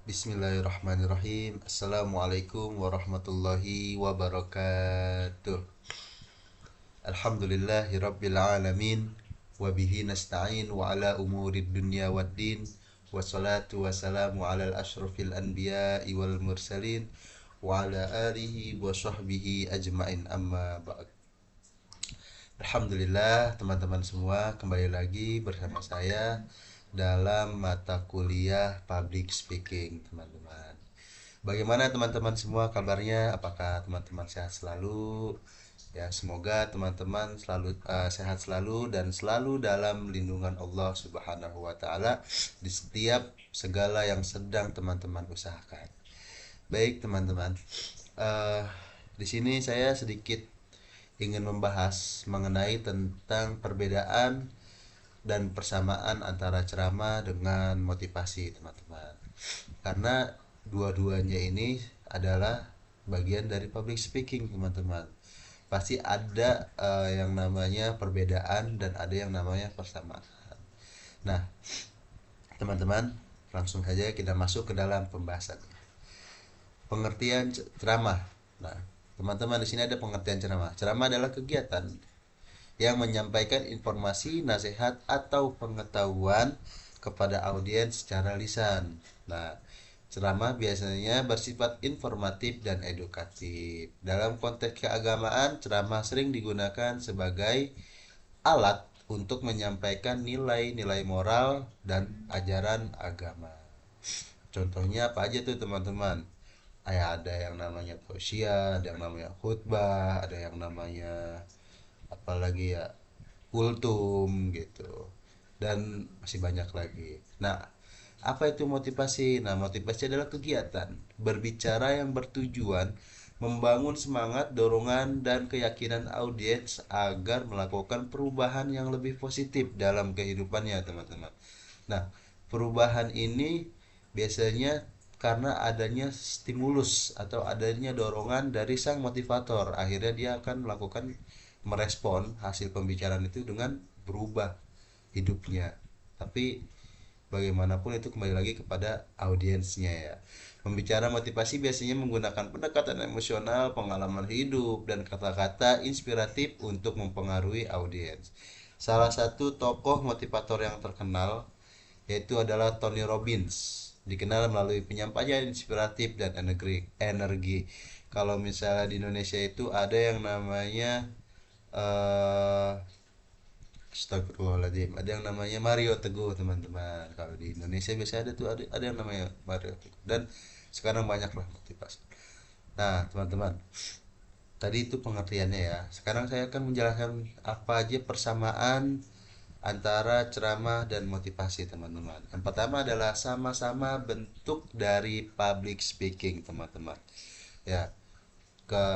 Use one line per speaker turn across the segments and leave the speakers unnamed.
Bismillahirrahmanirrahim. Assalamualaikum warahmatullahi wabarakatuh. Alhamdulillahirabbil alamin wa bihi nasta'in wa ala umurid dunya waddin wassalatu wassalamu ala asyrafil anbiya'i wal mursalin wa ala alihi wa sahbihi ajmain amma ba'd. Alhamdulillah teman-teman semua, kembali lagi bersama saya dalam mata kuliah public speaking, teman-teman. Bagaimana teman-teman semua kabarnya? Apakah teman-teman sehat selalu? Ya, semoga teman-teman selalu sehat selalu dan selalu dalam lindungan Allah Subhanahu wa taala di setiap segala yang sedang teman-teman usahakan. Baik, teman-teman. Eh, di sini saya sedikit ingin membahas mengenai tentang perbedaan dan persamaan antara ceramah dengan motivasi, teman-teman. Karena dua-duanya ini adalah bagian dari public speaking, teman-teman. Pasti ada yang namanya perbedaan dan ada yang namanya persamaan. Nah, teman-teman, langsung saja kita masuk ke dalam pembahasan. Pengertian ceramah. Nah, teman-teman, di sini ada pengertian ceramah. Ceramah adalah kegiatan yang menyampaikan informasi, nasihat atau pengetahuan kepada audiens secara lisan. Nah, ceramah biasanya bersifat informatif dan edukatif. Dalam konteks keagamaan, ceramah sering digunakan sebagai alat untuk menyampaikan nilai-nilai moral dan ajaran agama. Contohnya apa aja tuh, teman-teman? Ada yang namanya tausiah, ada yang namanya khutbah, ada yang namanya apalagi ya, kultum gitu, dan masih banyak lagi. Nah, apa itu motivasi? Nah, motivasi adalah kegiatan berbicara yang bertujuan membangun semangat, dorongan, dan keyakinan audiens agar melakukan perubahan yang lebih positif dalam kehidupannya, teman-teman. Nah, perubahan ini biasanya karena adanya stimulus atau adanya dorongan dari sang motivator. Akhirnya dia akan melakukan merespon hasil pembicaraan itu dengan berubah hidupnya. Tapi bagaimanapun itu kembali lagi kepada audiensnya ya. Pembicara motivasi biasanya menggunakan pendekatan emosional, pengalaman hidup, dan kata-kata inspiratif untuk mempengaruhi audiens. Salah satu tokoh motivator yang terkenal yaitu adalah Tony Robbins. Dikenal melalui penyampaian inspiratif dan energi. Kalau misalnya di Indonesia itu ada yang namanya eh Astagfirullahaladzim, ada yang namanya Mario Teguh, teman-teman. Kalau di Indonesia biasanya ada yang namanya Mario Teguh, dan sekarang banyak lah motivasi. Nah, teman-teman, tadi itu pengertiannya ya. Sekarang saya akan menjelaskan apa aja persamaan antara ceramah dan motivasi, teman-teman. Yang pertama adalah sama-sama bentuk dari public speaking, teman-teman. Ya,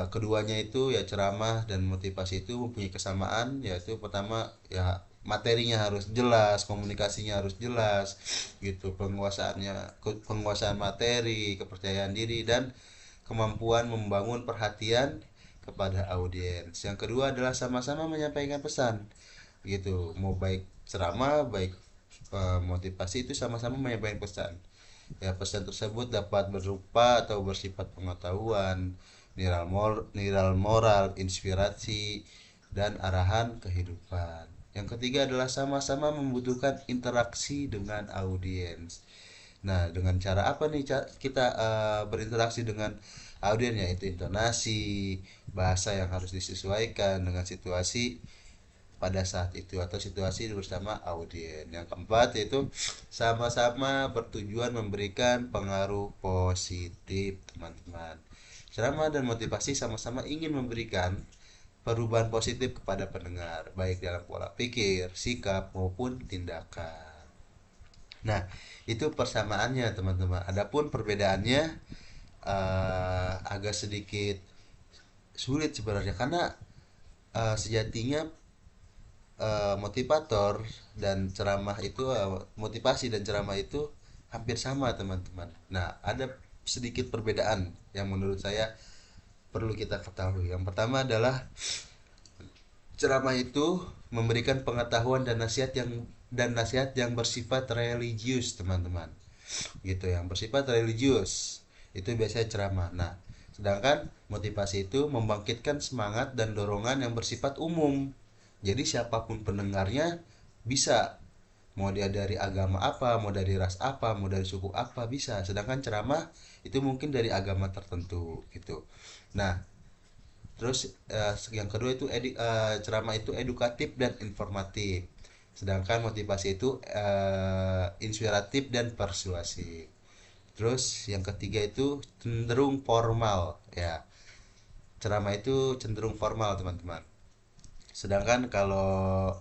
keduanya itu ya, ceramah dan motivasi itu mempunyai kesamaan, yaitu pertama ya, materinya harus jelas, komunikasinya harus jelas gitu, penguasaan materi, kepercayaan diri, dan kemampuan membangun perhatian kepada audiens. Yang kedua adalah sama-sama menyampaikan pesan gitu, mau baik ceramah baik motivasi itu sama-sama menyampaikan pesan. Ya, pesan tersebut dapat berupa atau bersifat pengetahuan, nilai moral, inspirasi, dan arahan kehidupan. Yang ketiga adalah sama-sama membutuhkan interaksi dengan audiens. Nah, dengan cara apa nih kita berinteraksi dengan audiens? Yaitu intonasi, bahasa yang harus disesuaikan dengan situasi pada saat itu atau situasi bersama audiens. Yang keempat yaitu sama-sama bertujuan memberikan pengaruh positif, teman-teman. Ceramah dan motivasi sama-sama ingin memberikan perubahan positif kepada pendengar, baik dalam pola pikir, sikap, maupun tindakan. Nah, itu persamaannya, teman-teman. Adapun perbedaannya agak sedikit sulit sebenarnya, karena sejatinya motivator dan ceramah itu motivasi dan ceramah itu hampir sama, teman-teman. Nah, ada sedikit perbedaan yang menurut saya perlu kita ketahui. Yang pertama adalah ceramah itu memberikan pengetahuan dan nasihat yang bersifat religius, teman-teman. gitu. Yang bersifat religius itu biasanya ceramah. Nah, sedangkan motivasi itu membangkitkan semangat dan dorongan yang bersifat umum. Jadi siapapun pendengarnya bisa, mau dia dari agama apa, mau dari ras apa, mau dari suku apa bisa. Sedangkan ceramah itu mungkin dari agama tertentu gitu. Nah, terus yang kedua itu ceramah itu edukatif dan informatif. Sedangkan motivasi itu inspiratif dan persuasif. Terus yang ketiga itu cenderung formal ya. Ceramah itu cenderung formal, teman-teman. Sedangkan kalau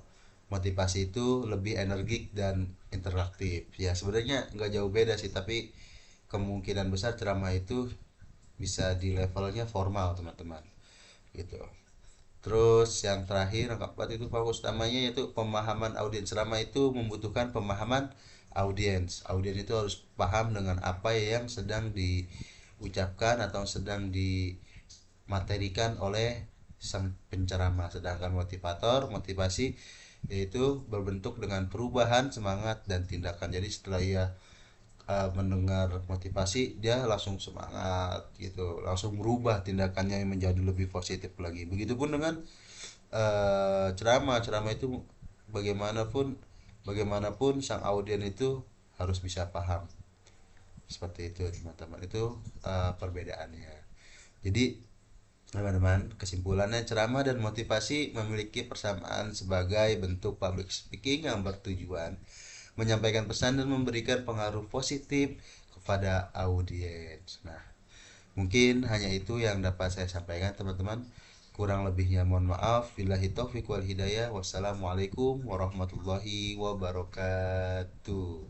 motivasi itu lebih energik dan interaktif. Ya sebenarnya nggak jauh beda sih, tapi kemungkinan besar ceramah itu bisa di levelnya formal, teman-teman. Gitu. Terus yang terakhir, yang keempat itu fokus utamanya yaitu pemahaman audiens. Ceramah itu membutuhkan pemahaman audiens. Audiens itu harus paham dengan apa yang sedang diucapkan atau sedang dimaterikan oleh sang penceramah. Sedangkan motivasi yaitu berbentuk dengan perubahan semangat dan tindakan. Jadi setelah ia mendengar motivasi, dia langsung semangat gitu, langsung berubah tindakannya menjadi lebih positif lagi. Begitupun dengan ceramah itu bagaimanapun bagaimanapun sang audien itu harus bisa paham. Seperti itu, teman-teman. Itu perbedaannya. Jadi teman-teman, kesimpulannya ceramah dan motivasi memiliki persamaan sebagai bentuk public speaking yang bertujuan menyampaikan pesan dan memberikan pengaruh positif kepada audiens. Nah, mungkin hanya itu yang dapat saya sampaikan, teman-teman. Kurang lebihnya mohon maaf. Billahi taufiq wal hidayah. Wassalamualaikum warahmatullahi wabarakatuh.